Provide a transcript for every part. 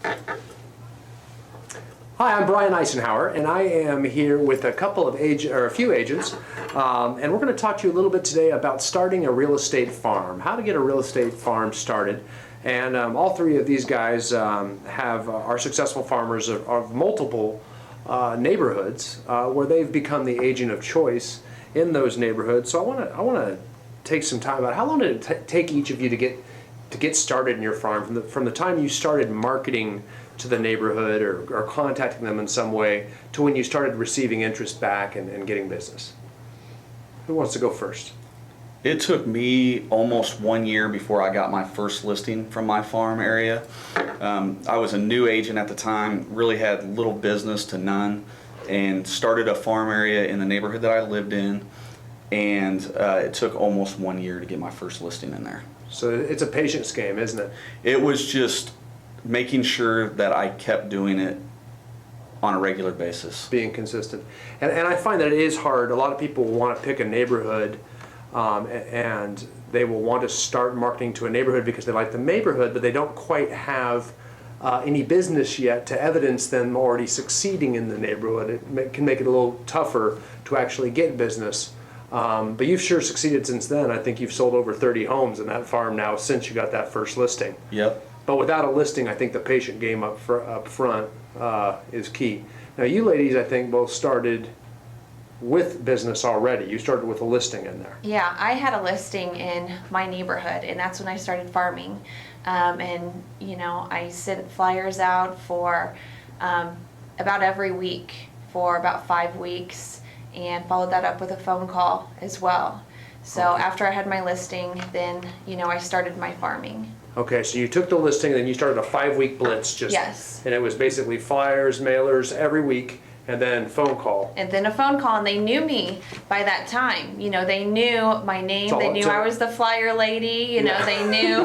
Hi, I'm Brian Icenhower, and I am here with a few agents, and we're going to talk to you a little bit today about starting a real estate farm, how to get a real estate farm started. And all three of these guys are successful farmers of multiple neighborhoods where they've become the agent of choice in those neighborhoods. So I want to take some time about how long did it take each of you to get started in your farm from the time you started marketing to the neighborhood or contacting them in some way to when you started receiving interest back and getting business? Who wants to go first? It took me almost 1 year before I got my first listing from my farm area. I was a new agent at the time, really had little business to none, and started a farm area in the neighborhood that I lived in, and it took almost 1 year to get my first listing in there. So it's a patience game, isn't it? It was just making sure that I kept doing it on a regular basis. Being consistent. And I find that it is hard. A lot of people want to pick a neighborhood and they will want to start marketing to a neighborhood because they like the neighborhood, but they don't quite have any business yet to evidence them already succeeding in the neighborhood. It can make it a little tougher to actually get business. But you've sure succeeded since then. I think you've sold over 30 homes in that farm now since you got that first listing. Yep. But without a listing, I think the patient game up front is key. Now, you ladies, I think, both started with business already. You started with a listing in there. Yeah, I had a listing in my neighborhood, and that's when I started farming. And, you know, I sent flyers out for about every week for about 5 weeks and followed that up with a phone call as well. So after I had my listing, then, you know, I started my farming. Okay, so you took the listing and then you started a 5-week blitz just. Yes. And it was basically flyers, mailers every week, and then phone call. And then a phone call, and they knew me by that time. You know, they knew my name, they knew I was the flyer lady, you know, they knew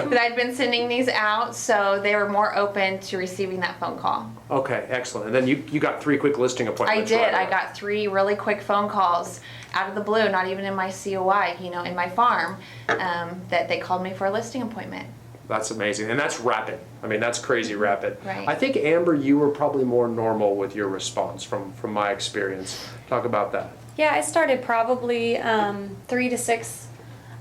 that I'd been sending these out, so they were more open to receiving that phone call. Okay, excellent. And then you got 3 quick listing appointments. I did. Right away. I got 3 really quick phone calls out of the blue, not even in my COI, you know, in my farm, that they called me for a listing appointment. That's amazing. And that's rapid. I mean, that's crazy rapid. Right. I think, Amber, you were probably more normal with your response from my experience. Talk about that. Yeah, I started probably 3 to 6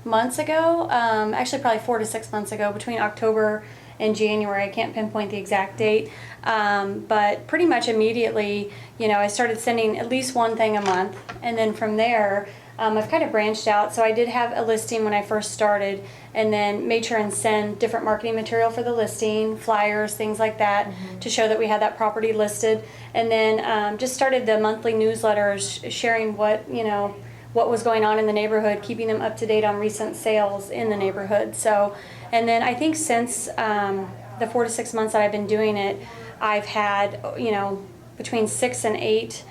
months ago. Actually, probably 4 to 6 months ago, between October and January. I can't pinpoint the exact date. But pretty much immediately, you know, I started sending at least one thing a month. And then from there, I've kind of branched out. So I did have a listing when I first started, and then made sure and send different marketing material for the listing, flyers, things like that, to show that we had that property listed. And then just started the monthly newsletters, sharing what was going on in the neighborhood, keeping them up to date on recent sales in the neighborhood. So, and then I think since the 4 to 6 months that I've been doing it, I've had, you know, between 6 and 8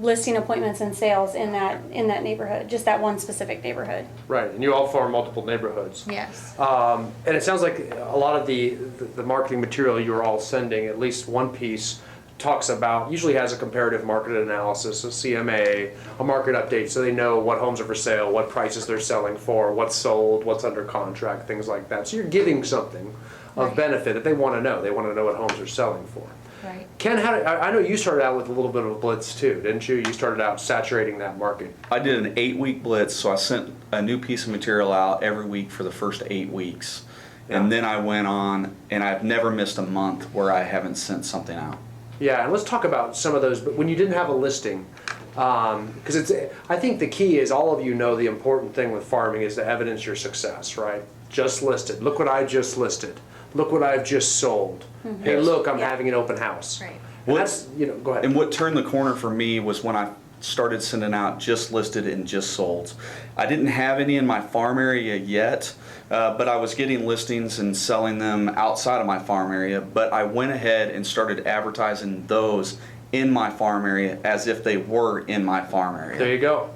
listing appointments and sales in that neighborhood, just that one specific neighborhood. Right, and you all farm multiple neighborhoods. Yes. And it sounds like a lot of the marketing material you're all sending, at least one piece, talks about, usually has a comparative market analysis, a CMA, a market update, so they know what homes are for sale, what prices they're selling for, what's sold, what's under contract, things like that. So you're giving something of benefit that they want to know. They want to know what homes are selling for. Right. Ken, I know you started out with a little bit of a blitz too, didn't you? You started out saturating that market. I did an 8-week blitz, so I sent a new piece of material out every week for the first 8 weeks. Yeah. And then I went on, and I've never missed a month where I haven't sent something out. Yeah, and let's talk about some of those. But when you didn't have a listing, because I think the key is all of you know the important thing with farming is to evidence your success, right? Just listed. Look what I just listed. Look what I've just sold. Mm-hmm. Hey, look, I'm having an open house. Right. And that's, you know, go ahead. And what turned the corner for me was when I started sending out just listed and just sold. I didn't have any in my farm area yet, but I was getting listings and selling them outside of my farm area. But I went ahead and started advertising those in my farm area as if they were in my farm area. There you go.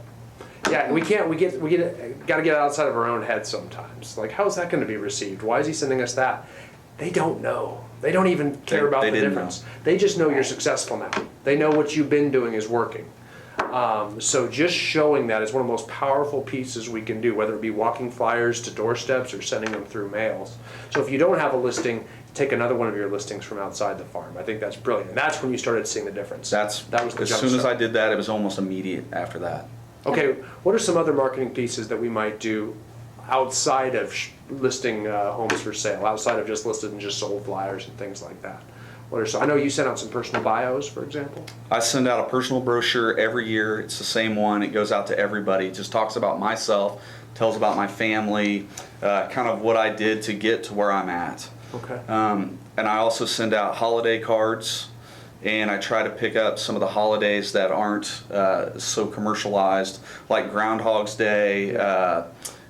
Yeah, we got to get outside of our own head sometimes. Like, how is that going to be received? Why is he sending us that? They don't know. They don't even care about the difference. They just know you're successful now. They know what you've been doing is working. So just showing that is one of the most powerful pieces we can do, whether it be walking flyers to doorsteps or sending them through mails. So if you don't have a listing, take another one of your listings from outside the farm. I think that's brilliant. And that's when you started seeing the difference. That was the as jump soon as start. I did that, it was almost immediate after that. Okay, what are some other marketing pieces that we might do outside of listing homes for sale, outside of just listed and just sold flyers and things like that? I know you sent out some personal bios, for example. I send out a personal brochure every year. It's the same one. It goes out to everybody. It just talks about myself, tells about my family, kind of what I did to get to where I'm at. Okay. And I also send out holiday cards, and I try to pick up some of the holidays that aren't so commercialized, like Groundhog's Day,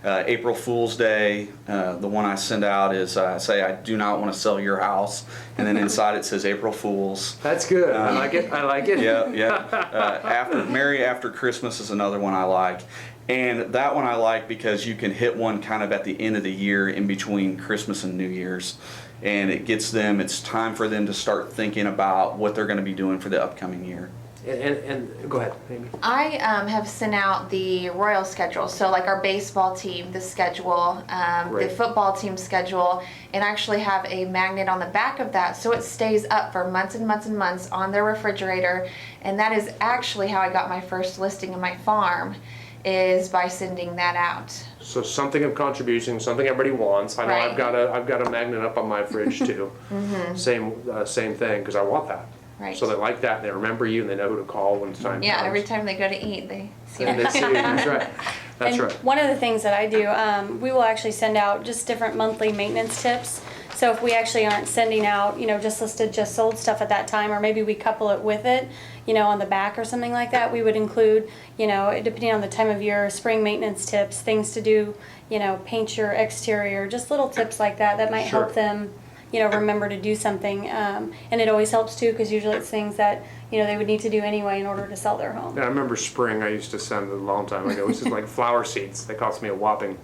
April Fool's Day. The one I send out is say, I do not want to sell your house, and then inside it says April Fools. That's good. I like it. I like it. Yeah. Merry After Christmas is another one I like. And that one I like because you can hit one kind of at the end of the year in between Christmas and New Year's. And it gets them, it's time for them to start thinking about what they're going to be doing for the upcoming year. And go ahead, Amy. I have sent out the Royal schedule, so like our baseball team, the schedule, the Right. football team schedule, and I actually have a magnet on the back of that so it stays up for months and months and months on their refrigerator. And that is actually how I got my first listing of my farm, is by sending that out. So something of contribution, something everybody wants. I know Right. I've got a magnet up on my fridge too. Same thing, because I want that. Right. So they like that, and they remember you, and they know who to call when it's time. Yeah, comes. every time they go to eat, they see And it. they see it. That's right. That's And right. one of the things that I do, we will actually send out just different monthly maintenance tips. So if we actually aren't sending out, just listed, just sold stuff at that time, or maybe we couple it with it, on the back or something like that, we would include, depending on the time of year, spring maintenance tips, things to do, paint your exterior, just little tips like that that might Sure. help them, remember to do something. And it always helps too, because usually it's things that, they would need to do anyway in order to sell their home. Yeah, I remember spring. I used to send a long time ago. It was just like flower seeds. They cost me a whopping,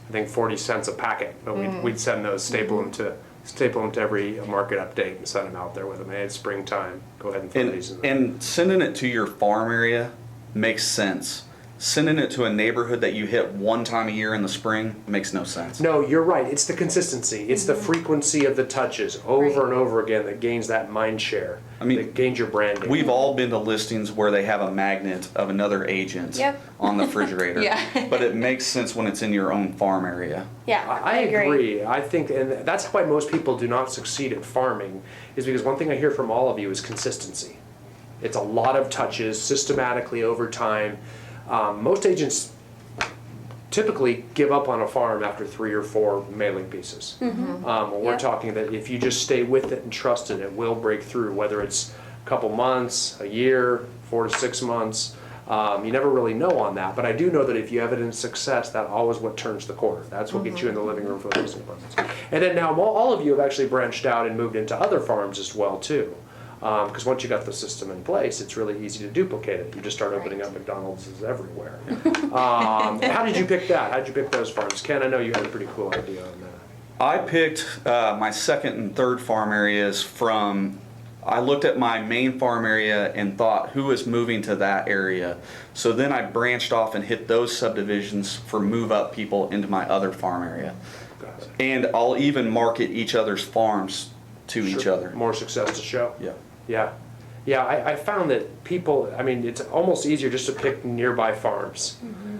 I think, 40 cents a packet. But we'd send those, staple them to every market update, and send them out there with them. Hey, it's springtime. Go ahead and throw these in there. And sending it to your farm area makes sense. Sending it to a neighborhood that you hit one time a year in the spring makes no sense. No, you're right. It's the consistency. It's the frequency of the touches over Right. and over again that gains that mind share. That gains your branding. We've all been to listings where they have a magnet of another agent Yep. on the refrigerator. Yeah. But it makes sense when it's in your own farm area. Yeah, I agree. I think, and that's why most people do not succeed at farming, is because one thing I hear from all of you is consistency. It's a lot of touches systematically over time. Most agents typically give up on a farm after 3 or 4 mailing pieces. When we're Yep. talking that if you just stay with it and trust it, it will break through, whether it's a couple months, a year, 4 to 6 months. You never really know on that, but I do know that if you evidence success, that always what turns the corner. That's what gets you in the living room for the listing appointments. And then now all of you have actually branched out and moved into other farms as well too. Because once you got the system in place, it's really easy to duplicate it. You just start opening up McDonald's everywhere. How did you pick that? How did you pick those farms? Ken, I know you had a pretty cool idea on that. I picked my second and third farm areas from, I looked at my main farm area and thought, who is moving to that area? So then I branched off and hit those subdivisions for move up people into my other farm area. Gotcha. And I'll even market each other's farms to each Sure. other. More success to show. Yeah. Yeah, I found that people, it's almost easier just to pick nearby farms.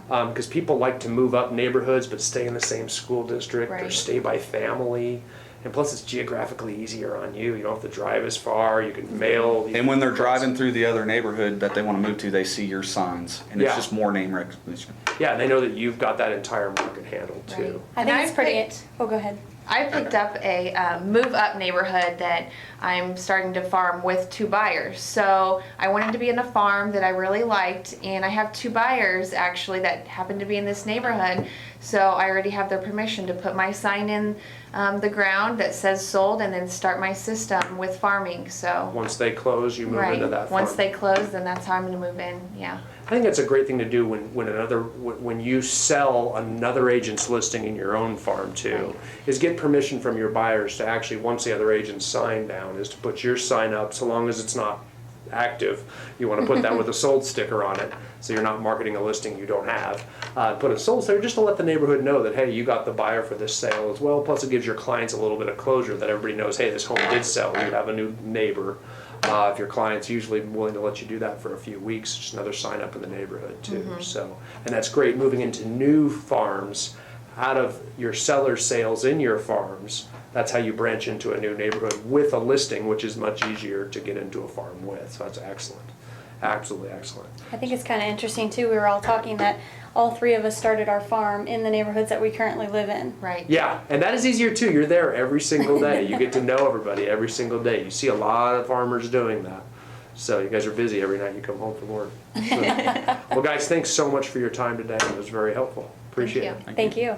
Because people like to move up neighborhoods but stay in the same school district or Right. stay by family. And plus it's geographically easier on you. You don't have to drive as far. You can mail. And when they're driving through the other neighborhood that they want to move to, they see your signs, and it's Yeah. just more name recognition. Yeah, and they know that you've got that entire market handled too. Right. I And think I it's pretty. picked- Oh, go ahead. I picked up a move up neighborhood that I'm starting to farm with 2 buyers. So I wanted to be in a farm that I really liked, and I have 2 buyers actually that happen to be in this neighborhood. So I already have their permission to put my sign in the ground that says sold, and then start my system with farming. So Once they close, you move into that farm. once they close, then that's how I'm going to move in. Yeah. I think that's a great thing to do when you sell another agent's listing in your own farm too, Right. is get permission from your buyers to actually, once the other agent's sign down, is to put your sign up, so long as it's not active. You want to put that with a sold sticker on it, so you're not marketing a listing you don't have. Put a sold sticker just to let the neighborhood know that, hey, you got the buyer for this sale as well. Plus it gives your clients a little bit of closure that everybody knows, hey, this home did sell. You have a new neighbor. If your client's usually willing to let you do that for a few weeks, just another sign up in the neighborhood too. So, and that's great moving into new farms out of your seller sales in your farms. That's how you branch into a new neighborhood with a listing, which is much easier to get into a farm with. So that's excellent. Absolutely excellent. I think it's kind of interesting too. We were all talking that all three of us started our farm in the neighborhoods that we currently live in. Right. Yeah, and that is easier too. You're there every single day. You get to know everybody every single day. You see a lot of farmers doing that. So you guys are busy every night you come home from work. So, well, guys, thanks so much for your time today. It was very helpful. Appreciate Thank it. Thank you.